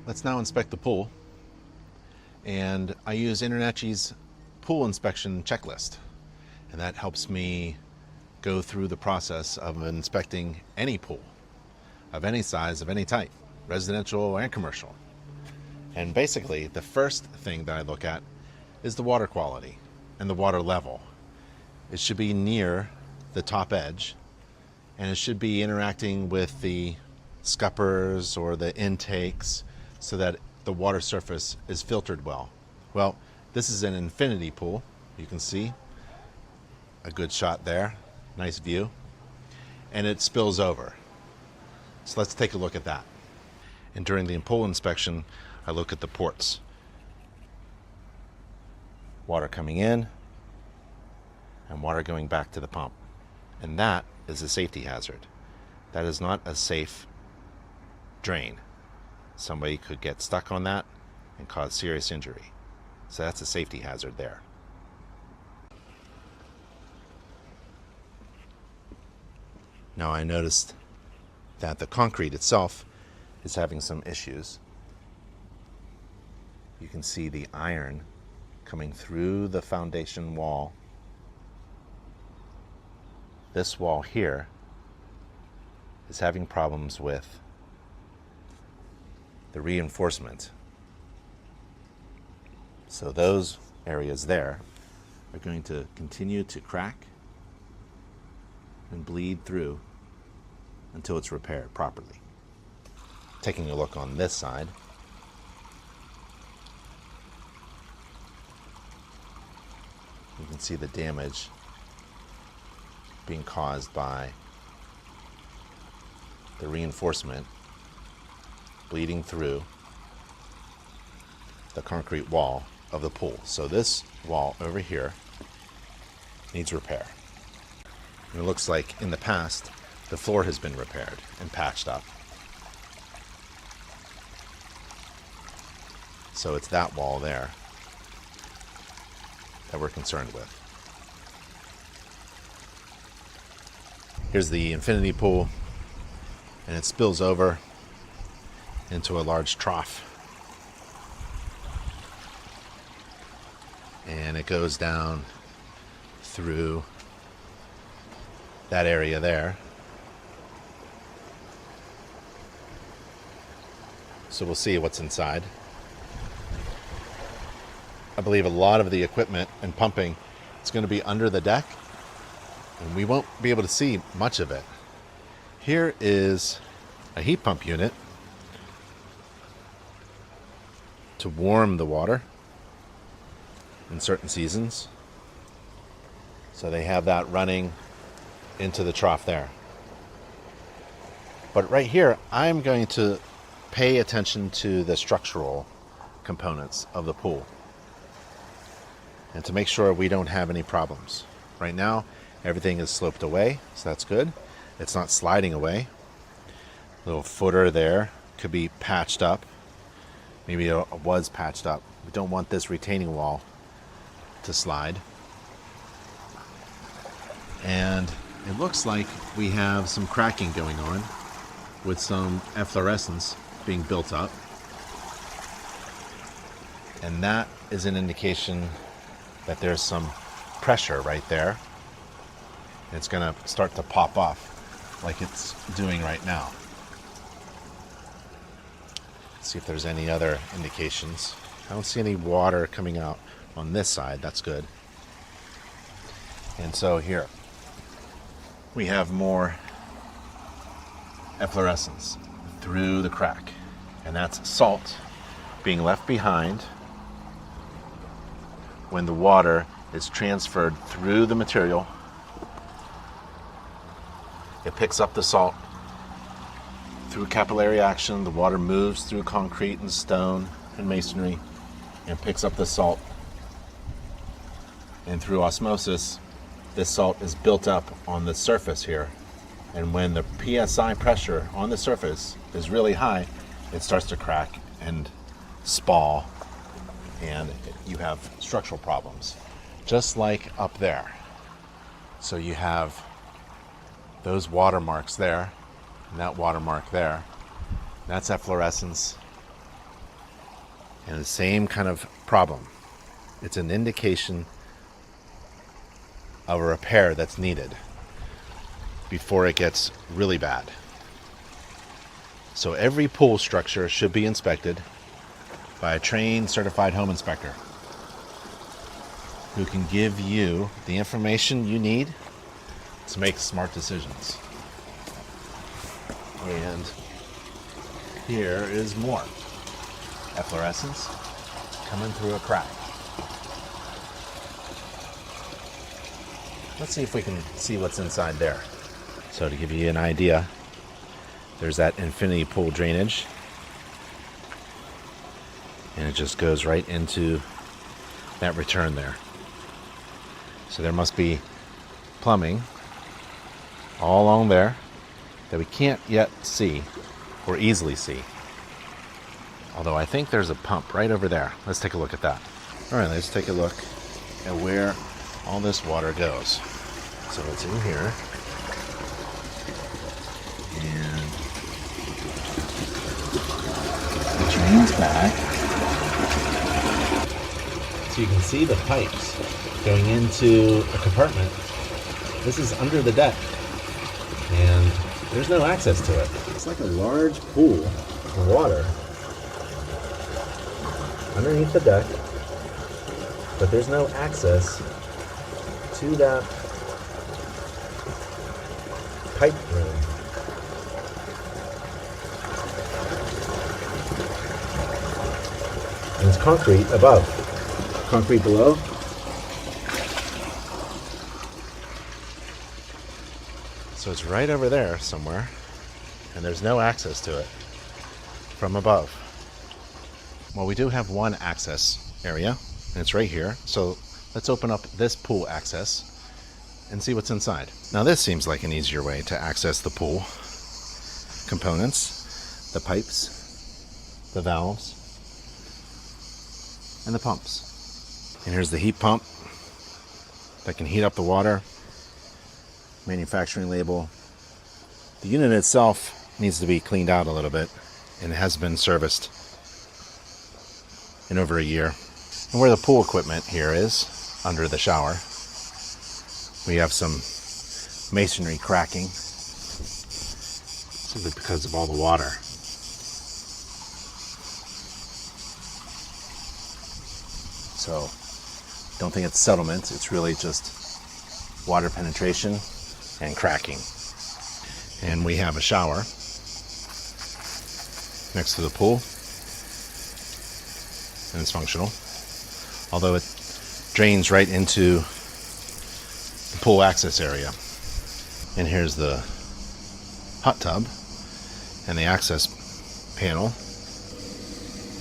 Let's now inspect the pool. And I use InterNACHI's pool inspection checklist. And that helps me go through the process of inspecting any pool of any size, of any type, residential and commercial. And basically, the first thing that I look at is the water quality and the water level. It should be near the top edge, and it should be interacting with the scuppers or the intakes so that the water surface is filtered well. Well, this is an infinity pool. You can see a good shot there, nice view, and it spills over. So let's take a look at that. And during the pool inspection, I look at the ports. Water coming in and water going back to the pump. And that is a safety hazard. That is not a safe drain. Somebody could get stuck on that and cause serious injury. So that's a safety hazard there. Now I noticed that the concrete itself is having some issues. You can see the iron coming through the foundation wall. This wall here is having problems with the reinforcement. So those areas there are going to continue to crack and bleed through until it's repaired properly. Taking a look on this side, you can see the damage being caused by the reinforcement bleeding through the concrete wall of the pool. So this wall over here needs repair. And it looks like in the past the floor has been repaired and patched up. So it's that wall there that we're concerned with. Here's the infinity pool, and it spills over into a large trough. And it goes down through that area there. So we'll see what's inside. I believe a lot of the equipment and pumping is going to be under the deck, and we won't be able to see much of it. Here is a heat pump unit to warm the water in certain seasons. So they have that running into the trough there. But right here, I'm going to pay attention to the structural components of the pool and to make sure we don't have any problems. Right now, everything is sloped away, so that's good. It's not sliding away. Little footer there could be patched up. Maybe it was patched up. We don't want this retaining wall to slide. And it looks like we have some cracking going on with some efflorescence being built up. And that is an indication that there's some pressure right there. It's going to start to pop off like it's doing right now. Let's see if there's any other indications. I don't see any water coming out on this side. That's good. And so here we have more efflorescence through the crack, and that's salt being left behind when the water is transferred through the material. It picks up the salt through capillary action. The water moves through concrete and stone and masonry and picks up the salt, and through osmosis this salt is built up on the surface here, and when the PSI pressure on the surface is really high, it starts to crack and spall, and you have structural problems, just like up there. So you have those watermarks there, and that watermark there. That's efflorescence And the same kind of problem. It's an indication of a repair that's needed before it gets really bad. So every pool structure should be inspected by a trained, certified home inspector who can give you the information you need to make smart decisions. And here is more efflorescence coming through a crack. Let's see if we can see what's inside there. So to give you an idea, there's that infinity pool drainage, and it just goes right into that return there. So there must be plumbing all along there that we can't yet see or easily see. Although I think there's a pump right over there. Let's take a look at that. All right, let's take a look at where all this water goes. So it's in here. And it drains back. So you can see the pipes going into a compartment. This is under the deck. And there's no access to it. It's like a large pool of water underneath the deck, but there's no access to that pipe room. And it's concrete above, concrete below. So it's right over there somewhere, and there's no access to it from above. Well, we do have one access area, and it's right here. So let's open up this pool access and see what's inside. Now this seems like an easier way to access the pool components, the pipes, the valves, and the pumps. And here's the heat pump that can heat up the water. Manufacturing label. The unit itself needs to be cleaned out a little bit, and it has been serviced in over a year. And where the pool equipment here is, under the shower, we have some masonry cracking, simply because of all the water. So, don't think it's settlement, it's really just water penetration and cracking. And we have a shower next to the pool, and it's functional, although it drains right into the pool access area. And here's the hot tub and the access panel,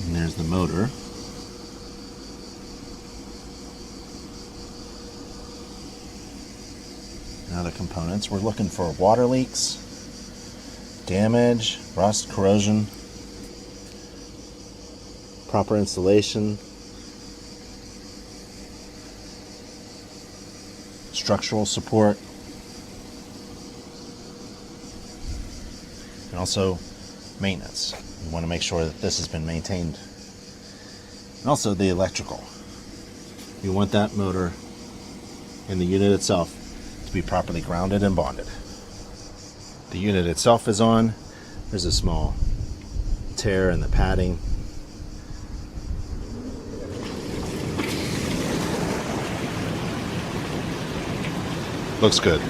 and there's the motor. And other components. We're looking for water leaks, damage, rust, corrosion, proper installation, structural support, and also maintenance. We want to make sure that this has been maintained. And also the electrical. You want that motor and the unit itself to be properly grounded and bonded. The unit itself is on. There's a small tear in the padding. Looks good.